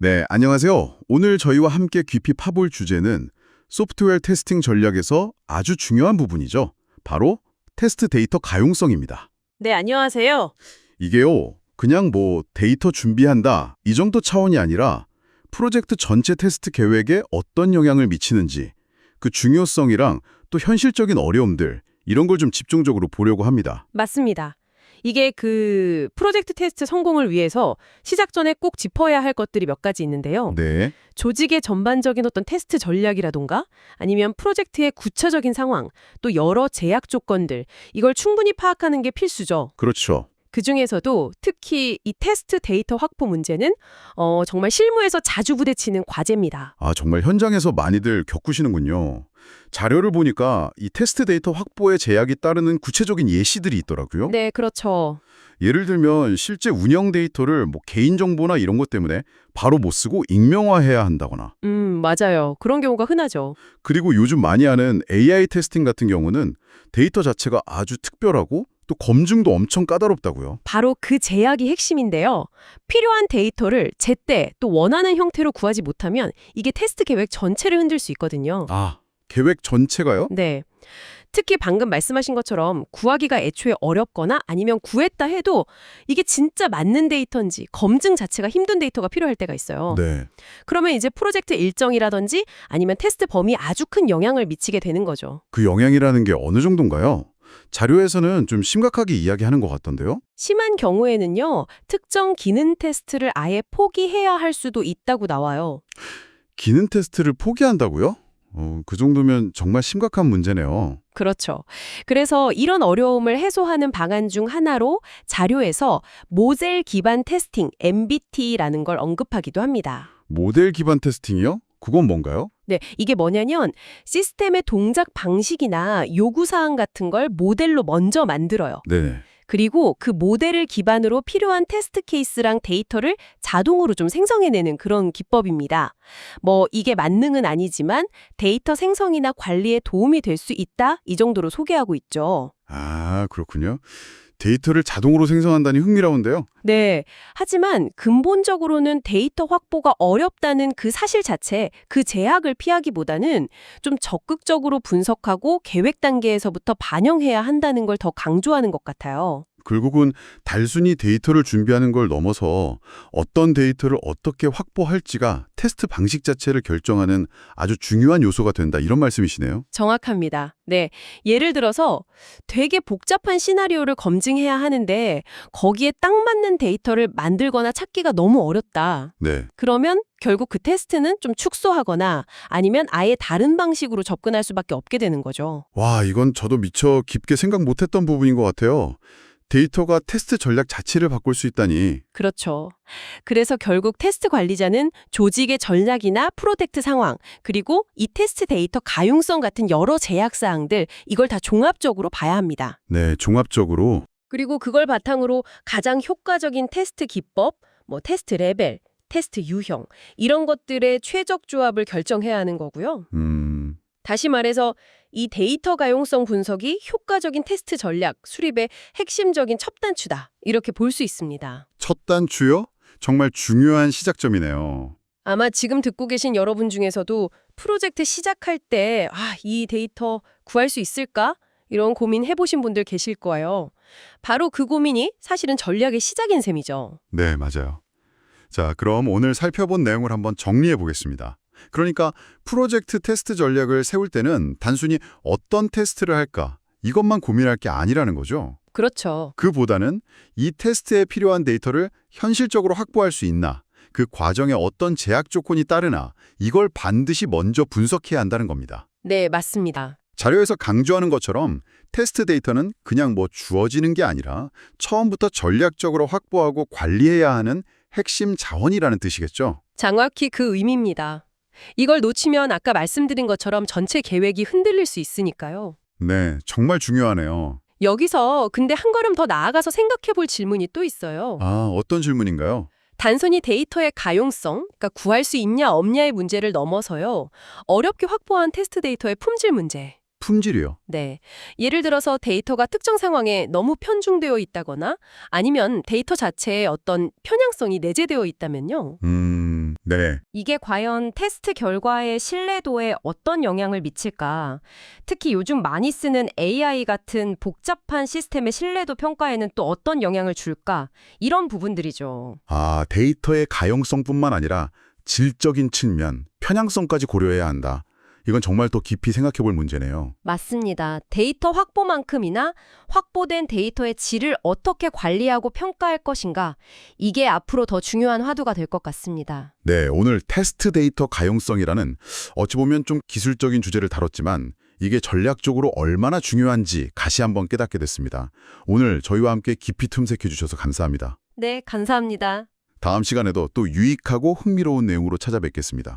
네, 안녕하세요. 오늘 저희와 함께 깊이 파볼 주제는 소프트웨어 테스팅 전략에서 아주 중요한 부분이죠. 바로 테스트 데이터 가용성입니다. 네, 안녕하세요. 이게요, 그냥 뭐 데이터 준비한다 이 정도 차원이 아니라 프로젝트 전체 테스트 계획에 어떤 영향을 미치는지 그 중요성이랑 또 현실적인 어려움들 이런 걸 좀 집중적으로 보려고 합니다. 맞습니다. 이게 그 프로젝트 테스트 성공을 위해서 시작 전에 꼭 짚어야 할 것들이 몇 가지 있는데요. 네, 조직의 전반적인 어떤 테스트 전략이라던가 아니면 프로젝트의 구체적인 상황, 또 여러 제약 조건들, 이걸 충분히 파악하는 게 필수죠. 그렇죠. 그중에서도 특히 이 테스트 데이터 확보 문제는 정말 실무에서 자주 부딪히는 과제입니다. 아, 정말 현장에서 많이들 겪으시는군요. 자료를 보니까 이 테스트 데이터 확보에 제약이 따르는 구체적인 예시들이 있더라고요. 네, 그렇죠. 예를 들면 실제 운영 데이터를 뭐 개인정보나 이런 것 때문에 바로 못 쓰고 익명화해야 한다거나 맞아요. 그런 경우가 흔하죠. 그리고 요즘 많이 하는 AI 테스팅 같은 경우는 데이터 자체가 아주 특별하고 또 검증도 엄청 까다롭다고요. 바로 그 제약이 핵심인데요. 필요한 데이터를 제때 또 원하는 형태로 구하지 못하면 이게 테스트 계획 전체를 흔들 수 있거든요. 아, 계획 전체가요? 네. 특히 방금 말씀하신 것처럼 구하기가 애초에 어렵거나 아니면 구했다 해도 이게 진짜 맞는 데이터인지 검증 자체가 힘든 데이터가 필요할 때가 있어요. 네. 그러면 이제 프로젝트 일정이라든지 아니면 테스트 범위에 아주 큰 영향을 미치게 되는 거죠. 그 영향이라는 게 어느 정도인가요? 자료에서는 좀 심각하게 이야기하는 것 같던데요? 심한 경우에는요, 특정 기능 테스트를 아예 포기해야 할 수도 있다고 나와요. 기능 테스트를 포기한다고요? 그 정도면 정말 심각한 문제네요. 그렇죠. 그래서 이런 어려움을 해소하는 방안 중 하나로 자료에서 모델 기반 테스팅, MBT라는 걸 언급하기도 합니다. 모델 기반 테스팅이요? 그건 뭔가요? 네, 이게 뭐냐면 시스템의 동작 방식이나 요구사항 같은 걸 모델로 먼저 만들어요. 네. 그리고 그 모델을 기반으로 필요한 테스트 케이스랑 데이터를 자동으로 좀 생성해내는 그런 기법입니다. 뭐 이게 만능은 아니지만 데이터 생성이나 관리에 도움이 될 수 있다 이 정도로 소개하고 있죠. 아, 그렇군요. 데이터를 자동으로 생성한다니 흥미로운데요. 네. 하지만 근본적으로는 데이터 확보가 어렵다는 그 사실 자체, 그 제약을 피하기보다는 좀 적극적으로 분석하고 계획 단계에서부터 반영해야 한다는 걸 더 강조하는 것 같아요. 결국은 단순히 데이터를 준비하는 걸 넘어서 어떤 데이터를 어떻게 확보할지가 테스트 방식 자체를 결정하는 아주 중요한 요소가 된다 이런 말씀이시네요. 정확합니다. 네. 예를 들어서 되게 복잡한 시나리오를 검증해야 하는데 거기에 딱 맞는 데이터를 만들거나 찾기가 너무 어렵다. 네. 그러면 결국 그 테스트는 좀 축소하거나 아니면 아예 다른 방식으로 접근할 수밖에 없게 되는 거죠. 와, 이건 저도 미처 깊게 생각 못했던 부분인 것 같아요. 데이터가 테스트 전략 자체를 바꿀 수 있다니. 그렇죠. 그래서 결국 테스트 관리자는 조직의 전략이나 프로젝트 상황, 그리고 이 테스트 데이터 가용성 같은 여러 제약 사항들 이걸 다 종합적으로 봐야 합니다. 네, 종합적으로. 그리고 그걸 바탕으로 가장 효과적인 테스트 기법, 뭐 테스트 레벨, 테스트 유형 이런 것들의 최적 조합을 결정해야 하는 거고요. 다시 말해서 이 데이터 가용성 분석이 효과적인 테스트 전략 수립의 핵심적인 첫 단추다. 이렇게 볼 수 있습니다. 첫 단추요? 정말 중요한 시작점이네요. 아마 지금 듣고 계신 여러분 중에서도 프로젝트 시작할 때 이 데이터 구할 수 있을까? 이런 고민 해보신 분들 계실 거예요. 바로 그 고민이 사실은 전략의 시작인 셈이죠. 네, 맞아요. 자, 그럼 오늘 살펴본 내용을 한번 정리해 보겠습니다. 그러니까 프로젝트 테스트 전략을 세울 때는 단순히 어떤 테스트를 할까 이것만 고민할 게 아니라는 거죠. 그렇죠. 그보다는 이 테스트에 필요한 데이터를 현실적으로 확보할 수 있나, 그 과정에 어떤 제약 조건이 따르나 이걸 반드시 먼저 분석해야 한다는 겁니다. 네, 맞습니다. 자료에서 강조하는 것처럼 테스트 데이터는 그냥 뭐 주어지는 게 아니라 처음부터 전략적으로 확보하고 관리해야 하는 핵심 자원이라는 뜻이겠죠. 정확히 그 의미입니다. 이걸 놓치면 아까 말씀드린 것처럼 전체 계획이 흔들릴 수 있으니까요. 네, 정말 중요하네요. 여기서 근데 한 걸음 더 나아가서 생각해 볼 질문이 또 있어요. 아, 어떤 질문인가요? 단순히 데이터의 가용성, 그러니까 구할 수 있냐 없냐의 문제를 넘어서요. 어렵게 확보한 테스트 데이터의 품질 문제. 품질이요. 네. 예를 들어서 데이터가 특정 상황에 너무 편중되어 있다거나 아니면 데이터 자체에 어떤 편향성이 내재되어 있다면요. 네. 이게 과연 테스트 결과의 신뢰도에 어떤 영향을 미칠까? 특히 요즘 많이 쓰는 AI 같은 복잡한 시스템의 신뢰도 평가에는 또 어떤 영향을 줄까? 이런 부분들이죠. 데이터의 가용성뿐만 아니라 질적인 측면, 편향성까지 고려해야 한다. 이건 정말 더 깊이 생각해 볼 문제네요. 맞습니다. 데이터 확보만큼이나 확보된 데이터의 질을 어떻게 관리하고 평가할 것인가? 이게 앞으로 더 중요한 화두가 될 것 같습니다. 네, 오늘 테스트 데이터 가용성이라는 어찌 보면 좀 기술적인 주제를 다뤘지만 이게 전략적으로 얼마나 중요한지 다시 한번 깨닫게 됐습니다. 오늘 저희와 함께 깊이 틈새겨 주셔서 감사합니다. 네, 감사합니다. 다음 시간에도 또 유익하고 흥미로운 내용으로 찾아뵙겠습니다.